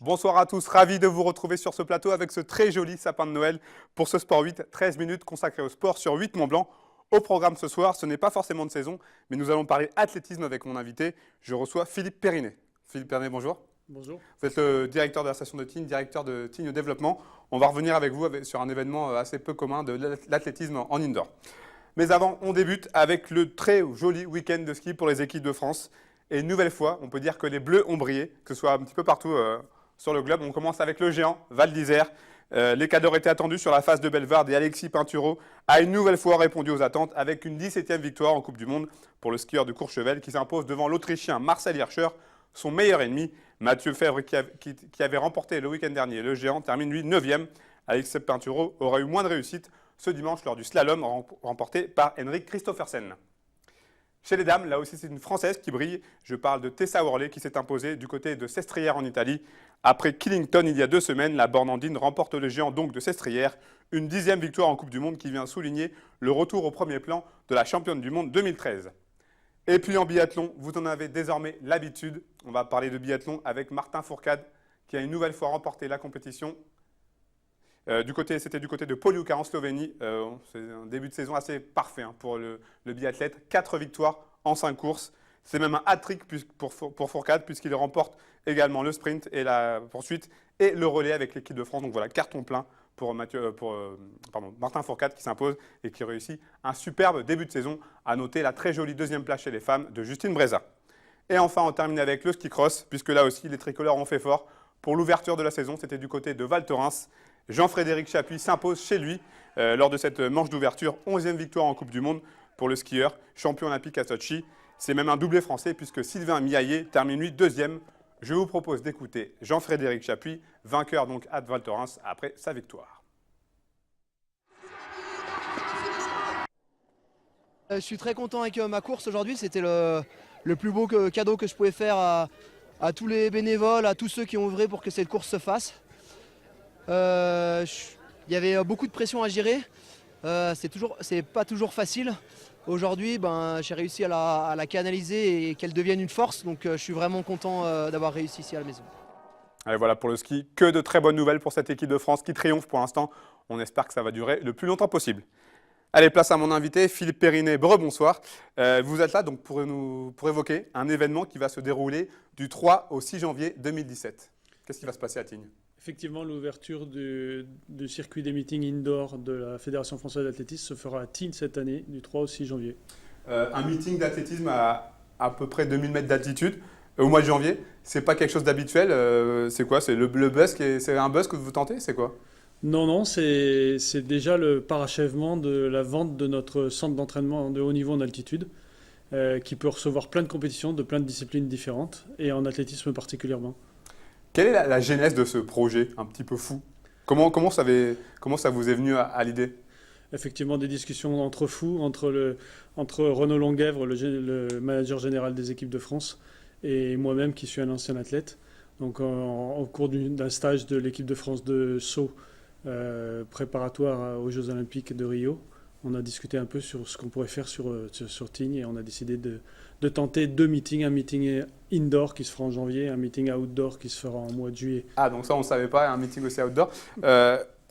Bonsoir à tous, ravi de vous retrouver sur ce plateau avec ce très joli sapin de Noël pour ce Sport 8, 13 minutes consacrées au sport sur 8 Mont-Blanc. Au programme ce soir, ce n'est pas forcément de saison, mais nous allons parler athlétisme avec mon invité. Je reçois Philippe Perrinet. Philippe Perrinet, bonjour. Bonjour. Vous êtes le directeur de la station de Tignes, directeur de Tignes Développement. On va revenir avec vous sur un événement assez peu commun de l'athlétisme en indoor. Mais avant, on débute avec le très joli week-end de ski pour les équipes de France. Et une nouvelle fois, on peut dire que les Bleus ont brillé, que ce soit un petit peu partout sur le globe. On commence avec le géant Val d'Isère. Les cadors étaient attendus sur la face de Bellevarde et Alexis Pinturo a une nouvelle fois répondu aux attentes avec une 17e victoire en Coupe du Monde pour le skieur de Courchevel qui s'impose devant l'Autrichien Marcel Hirscher, son meilleur ennemi. Mathieu Fèvre qui avait remporté le week-end dernier le géant termine lui 9e. Alexis Pinturo aurait eu moins de réussite ce dimanche lors du slalom remporté par Henrik Kristoffersen. Chez les dames, là aussi c'est une Française qui brille. Je parle de Tessa Worley qui s'est imposée du côté de Sestriere en Italie. Après Killington il y a 2 semaines, la bornandine remporte le géant donc de Sestriere. Une 10e victoire en Coupe du Monde qui vient souligner le retour au premier plan de la championne du monde 2013. Et puis en biathlon, vous en avez désormais l'habitude. On va parler de biathlon avec Martin Fourcade qui a une nouvelle fois remporté la compétition. C'était du côté de Poliuca en Slovénie. C'est un début de saison assez parfait pour le biathlète. 4 victoires en 5 courses. C'est même un hat-trick pour Fourcade puisqu'il remporte également le sprint et la poursuite et le relais avec l'équipe de France. Donc voilà, carton plein pour Martin Fourcade qui s'impose et qui réussit un superbe début de saison. À noter la très jolie 2e place chez les femmes de Justine Breza. Et enfin, on termine avec le ski cross puisque là aussi, les tricolores ont fait fort. Pour l'ouverture de la saison, c'était du côté de Val Thorens. Jean-Frédéric Chapuis s'impose chez lui lors de cette manche d'ouverture. 11e victoire en Coupe du Monde pour le skieur, champion olympique à Sochi. C'est même un doublé français puisque Sylvain Miaillé termine lui 2e. Je vous propose d'écouter Jean-Frédéric Chapuis, vainqueur donc à Val Thorens après sa victoire. Je suis très content avec ma course aujourd'hui. C'était le plus beau cadeau que je pouvais faire à tous les bénévoles, à tous ceux qui ont œuvré pour que cette course se fasse. Il y avait beaucoup de pression à gérer, c'est pas toujours facile. Aujourd'hui, j'ai réussi à la canaliser et qu'elle devienne une force, donc je suis vraiment content d'avoir réussi ici à la maison. Et voilà pour le ski, que de très bonnes nouvelles pour cette équipe de France qui triomphe pour l'instant. On espère que ça va durer le plus longtemps possible. Allez, place à mon invité, Philippe Perrinet. Bonsoir. Vous êtes là donc pour évoquer un événement qui va se dérouler du 3 au 6 janvier 2017. Qu'est-ce qui va se passer à Tignes ? Effectivement, l'ouverture du circuit des meetings indoor de la Fédération française d'athlétisme se fera à Tignes cette année, du 3 au 6 janvier. Un meeting d'athlétisme à peu près 2000 mètres d'altitude au mois de janvier, c'est pas quelque chose d'habituel. C'est quoi? C'est le buzz c'est un buzz que vous tentez? C'est quoi? Non, c'est déjà le parachèvement de la vente de notre centre d'entraînement de haut niveau en altitude, qui peut recevoir plein de compétitions de plein de disciplines différentes, et en athlétisme particulièrement. Quelle est la genèse de ce projet un petit peu fou? Comment ça vous est venu à l'idée? Effectivement, des discussions entre fous, entre Renaud Longuèvre, le manager général des équipes de France, et moi-même qui suis un ancien athlète. Donc au cours d'un stage de l'équipe de France de saut préparatoire aux Jeux Olympiques de Rio, on a discuté un peu sur ce qu'on pourrait faire sur Tignes et on a décidé de tenter 2 meetings, un meeting indoor qui se fera en janvier, un meeting outdoor qui se fera en mois de juillet. Ah, donc ça on ne savait pas, un meeting aussi outdoor.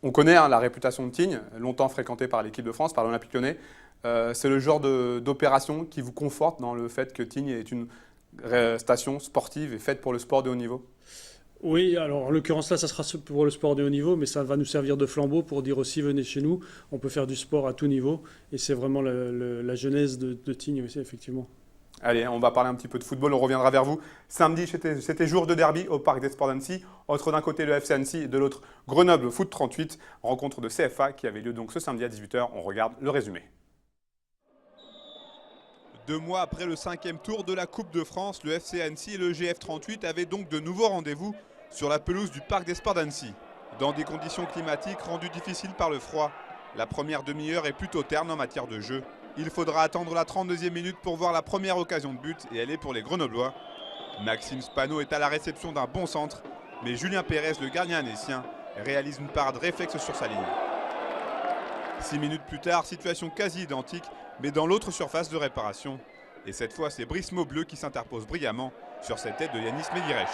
On connaît la réputation de Tignes, longtemps fréquentée par l'équipe de France, par l'Olympique Lyonnais. C'est le genre d'opération qui vous conforte dans le fait que Tignes est une station sportive et faite pour le sport de haut niveau? Oui, alors en l'occurrence là, ça sera pour le sport de haut niveau, mais ça va nous servir de flambeau pour dire aussi venez chez nous, on peut faire du sport à tout niveau, et c'est vraiment la genèse de Tignes aussi, effectivement. Allez, on va parler un petit peu de football, on reviendra vers vous. Samedi, c'était jour de derby au Parc des Sports d'Annecy, entre d'un côté le FC Annecy et de l'autre Grenoble Foot 38, rencontre de CFA qui avait lieu donc ce samedi à 18 h. On regarde le résumé. 2 mois après le 5e tour de la Coupe de France, le FC Annecy et le GF 38 avaient donc de nouveaux rendez-vous sur la pelouse du Parc des Sports d'Annecy. Dans des conditions climatiques rendues difficiles par le froid, La première demi-heure est plutôt terne en matière de jeu. Il faudra attendre la 32e minute pour voir la première occasion de but et elle est pour les Grenoblois. Maxime Spano est à la réception d'un bon centre, mais Julien Pérez, le gardien annécien, réalise une parade réflexe sur sa ligne. 6 minutes plus tard, situation quasi identique, mais dans l'autre surface de réparation. Et cette fois, c'est Brice Maubleu qui s'interpose brillamment sur cette tête de Yanis Medirech.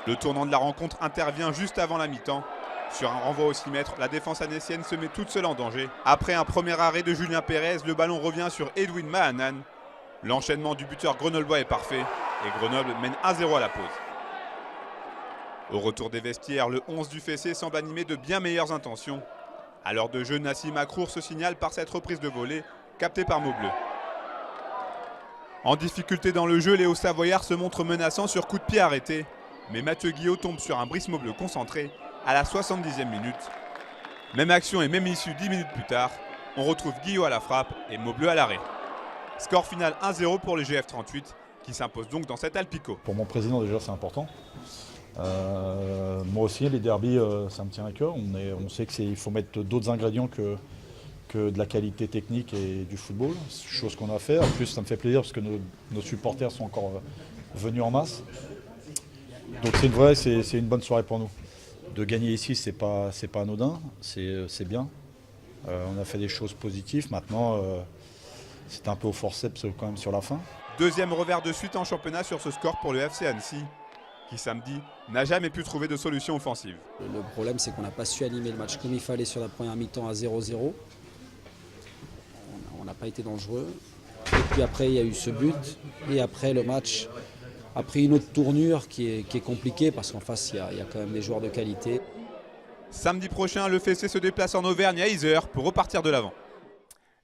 Le tournant de la rencontre intervient juste avant la mi-temps. Sur un renvoi au 6 mètres, la défense annécienne se met toute seule en danger. Après un premier arrêt de Julien Pérez, le ballon revient sur Edwin Mahanan. L'enchaînement du buteur grenoblois est parfait et Grenoble mène 1-0 à la pause. Au retour des vestiaires, le 11 du Fessé semble animé de bien meilleures intentions. À l'heure de jeu, Nassim Akrour se signale par cette reprise de volée, captée par Maubleu. En difficulté dans le jeu, Léo Savoyard se montre menaçant sur coup de pied arrêté. Mais Mathieu Guillot tombe sur un Brice Maubleu concentré à la 70e minute. Même action et même issue 10 minutes plus tard, on retrouve Guillot à la frappe et Maubleu à l'arrêt. Score final 1-0 pour le GF38 qui s'impose donc dans cet Alpico. Pour mon président déjà c'est important. Moi aussi les derbies ça me tient à cœur. On sait qu'il faut mettre d'autres ingrédients que de la qualité technique et du football. Chose qu'on a fait. En plus ça me fait plaisir parce que nos supporters sont encore venus en masse. Donc c'est une bonne soirée pour nous. De gagner ici c'est pas anodin, c'est bien. On a fait des choses positives. Maintenant c'est un peu au forceps quand même sur la fin. Deuxième revers de suite en championnat sur ce score pour le FC Annecy, qui samedi n'a jamais pu trouver de solution offensive. Le problème c'est qu'on n'a pas su animer le match comme il fallait sur la première mi-temps à 0-0. On n'a pas été dangereux. Et puis après il y a eu ce but. Et après le match a pris une autre tournure qui est compliquée parce qu'en face il y a quand même des joueurs de qualité. Samedi prochain, le Fessé se déplace en Auvergne à Yzeure pour repartir de l'avant.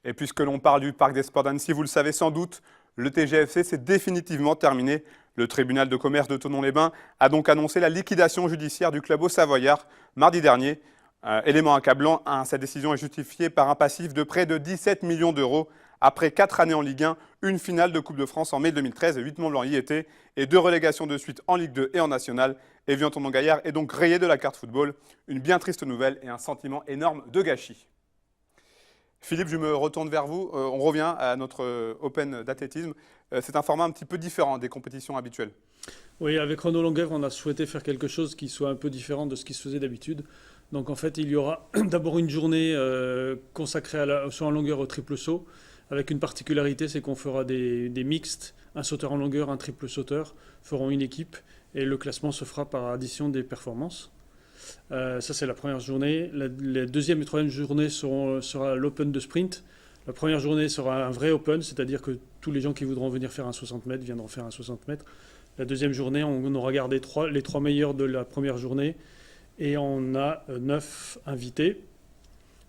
Et puisque l'on parle du Parc des Sports d'Annecy, vous le savez sans doute, le TGFC s'est définitivement terminé. Le tribunal de commerce de Thonon-les-Bains a donc annoncé la liquidation judiciaire du club au Savoyard mardi dernier. Élément accablant, cette décision est justifiée par un passif de près de 17 millions d'euros après 4 années en Ligue 1, une finale de Coupe de France en mai 2013, 8 Mont-Blanc y étaient, et 2 relégations de suite en Ligue 2 et en National. Évian-Thonon-Gaillard est donc rayé de la carte football. Une bien triste nouvelle et un sentiment énorme de gâchis. Philippe, je me retourne vers vous. On revient à notre Open d'athlétisme. C'est un format un petit peu différent des compétitions habituelles. Oui, avec Renaud Longuevre, on a souhaité faire quelque chose qui soit un peu différent de ce qui se faisait d'habitude. Donc en fait, il y aura d'abord une journée consacrée sur en longueur au triple saut, avec une particularité, c'est qu'on fera des mixtes. Un sauteur en longueur, un triple sauteur feront une équipe et le classement se fera par addition des performances. Ça, c'est la première journée. La deuxième et troisième journée sera l'Open de sprint. La première journée sera un vrai Open, c'est-à-dire que tous les gens qui voudront venir faire un 60 mètres viendront faire un 60 mètres. La deuxième journée, on aura gardé les 3 meilleurs de la première journée et on a 9 invités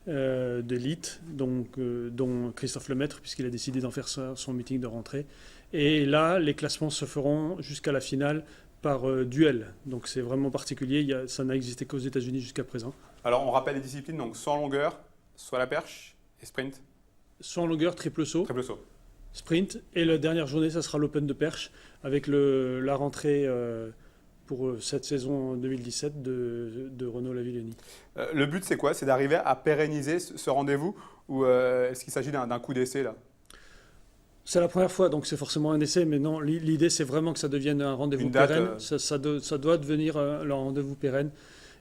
d'élite, dont Christophe Lemaître, puisqu'il a décidé d'en faire son meeting de rentrée. Et là, les classements se feront jusqu'à la finale par duel. Donc c'est vraiment particulier, ça n'a existé qu'aux États-Unis jusqu'à présent. Alors on rappelle les disciplines, donc soit en longueur, soit la perche et sprint. Soit en longueur, triple saut. Triple saut. Sprint. Et la dernière journée, ça sera l'Open de perche, avec la rentrée pour cette saison 2017 de Renaud Lavillenie. Le but, c'est quoi? C'est d'arriver à pérenniser ce rendez-vous ou est-ce qu'il s'agit d'un coup d'essai là? C'est la première fois, donc c'est forcément un essai, mais non, l'idée c'est vraiment que ça devienne un rendez-vous pérenne. Ça doit devenir un rendez-vous pérenne.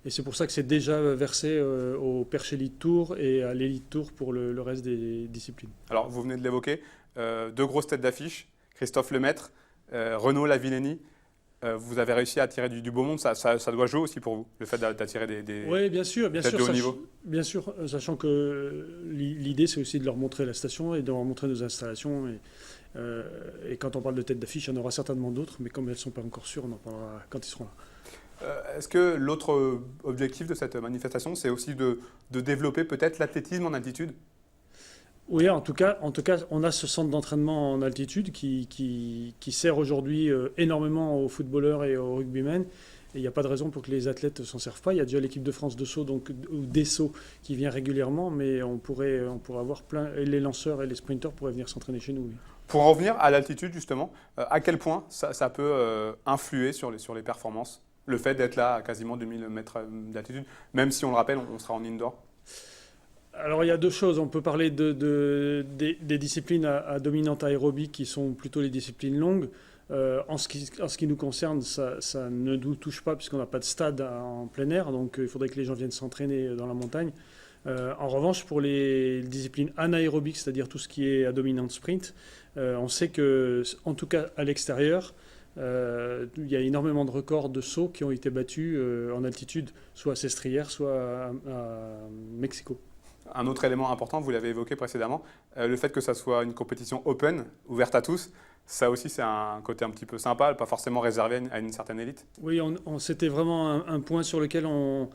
Et c'est pour ça que c'est déjà versé au Perche Elite Tour et à l'Elite Tour pour le reste des disciplines. Alors vous venez de l'évoquer, 2 grosses têtes d'affiche, Christophe Lemaître, Renaud Lavillenie. Vous avez réussi à attirer du beau monde, ça doit jouer aussi pour vous, le fait d'attirer des oui, bien sûr, de haut niveau. Bien sûr, sachant que l'idée c'est aussi de leur montrer la station et de leur montrer nos installations. Et quand on parle de tête d'affiche, il y en aura certainement d'autres, mais comme elles ne sont pas encore sûres, on en parlera quand ils seront là. Est-ce que l'autre objectif de cette manifestation, c'est aussi de développer peut-être l'athlétisme en altitude ? Oui, en tout cas, on a ce centre d'entraînement en altitude qui sert aujourd'hui énormément aux footballeurs et aux rugbymen. Et il n'y a pas de raison pour que les athlètes ne s'en servent pas. Il y a déjà l'équipe de France de saut, ou des sauts, qui vient régulièrement, mais on pourrait avoir plein. Et les lanceurs et les sprinteurs pourraient venir s'entraîner chez nous. Oui. Pour en revenir à l'altitude, justement, à quel point ça peut influer sur les performances, le fait d'être là à quasiment 2000 mètres d'altitude, même si on le rappelle, on sera en indoor? Alors il y a deux choses. On peut parler des disciplines à dominante aérobie qui sont plutôt les disciplines longues. En ce qui nous concerne, ça ne nous touche pas puisqu'on n'a pas de stade en plein air, donc il faudrait que les gens viennent s'entraîner dans la montagne. En revanche, pour les disciplines anaérobiques, c'est-à-dire tout ce qui est à dominante sprint, on sait que, en tout cas à l'extérieur, il y a énormément de records de sauts qui ont été battus en altitude, soit à Sestrières, soit à Mexico. Un autre élément important, vous l'avez évoqué précédemment, le fait que ça soit une compétition open, ouverte à tous, ça aussi c'est un côté un petit peu sympa, pas forcément réservé à une certaine élite. Oui, c'était vraiment un point sur lequel on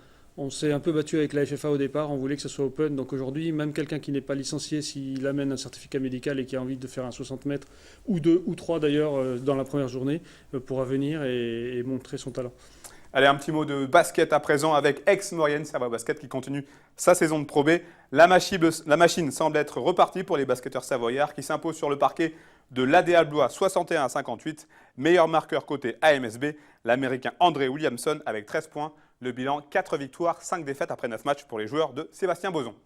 s'est un peu battu avec la FFA au départ. On voulait que ce soit open. Donc aujourd'hui, même quelqu'un qui n'est pas licencié, s'il amène un certificat médical et qui a envie de faire un 60 mètres, ou 2 ou 3 d'ailleurs, dans la première journée, pourra venir et montrer son talent. Allez, un petit mot de basket à présent avec Aix-Maurienne Savoie Basket qui continue sa saison de Pro B. La machine semble être repartie pour les basketteurs savoyards qui s'imposent sur le parquet de l'ADA Blois 61-58. Meilleur marqueur côté AMSB, l'Américain André Williamson avec 13 points. Le bilan, 4 victoires, 5 défaites après 9 matchs pour les joueurs de Sébastien Bozon.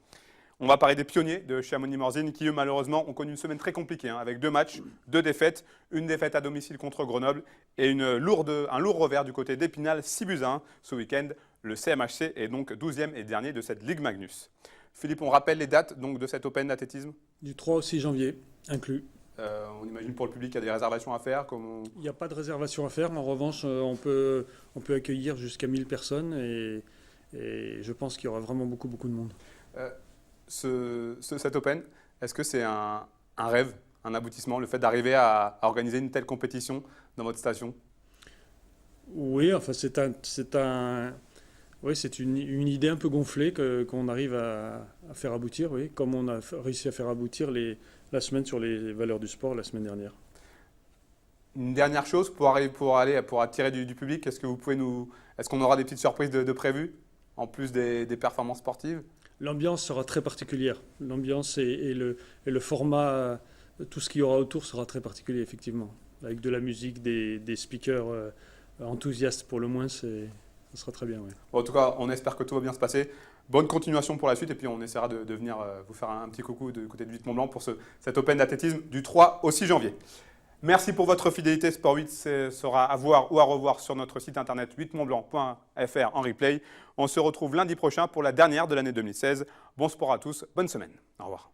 On va parler des pionniers de Chamonix-Morzine qui, eux, malheureusement, ont connu une semaine très compliquée, avec 2 matchs, 2 défaites, une défaite à domicile contre Grenoble et un lourd revers du côté d'Épinal, 6-1 ce week-end. Le CMHC est donc 12e et dernier de cette Ligue Magnus. Philippe, on rappelle les dates donc, de cette Open d'athlétisme ? Du 3 au 6 janvier, inclus. On imagine pour le public qu'il y a des réservations à faire. Il n'y a pas de réservation à faire. En revanche, on peut accueillir jusqu'à 1000 personnes et je pense qu'il y aura vraiment beaucoup de monde. Cette Open, est-ce que c'est un rêve, un aboutissement, le fait d'arriver à organiser une telle compétition dans votre station ? Oui, enfin c'est une idée un peu gonflée qu'on arrive à faire aboutir, oui, comme on a réussi à faire aboutir la semaine sur les valeurs du sport la semaine dernière. Une dernière chose pour attirer du public, est-ce qu'on aura des petites surprises de prévues en plus des performances sportives ? L'ambiance sera très particulière. L'ambiance et le format, tout ce qu'il y aura autour sera très particulier, effectivement. Avec de la musique, des speakers enthousiastes pour le moins, ça sera très bien. Ouais. Bon, en tout cas, on espère que tout va bien se passer. Bonne continuation pour la suite et puis on essaiera de venir vous faire un petit coucou du côté de 8 Mont-Blanc pour cet Open d'athlétisme du 3 au 6 janvier. Merci pour votre fidélité. Sport 8 sera à voir ou à revoir sur notre site internet 8montblanc.fr en replay. On se retrouve lundi prochain pour la dernière de l'année 2016. Bon sport à tous, bonne semaine. Au revoir.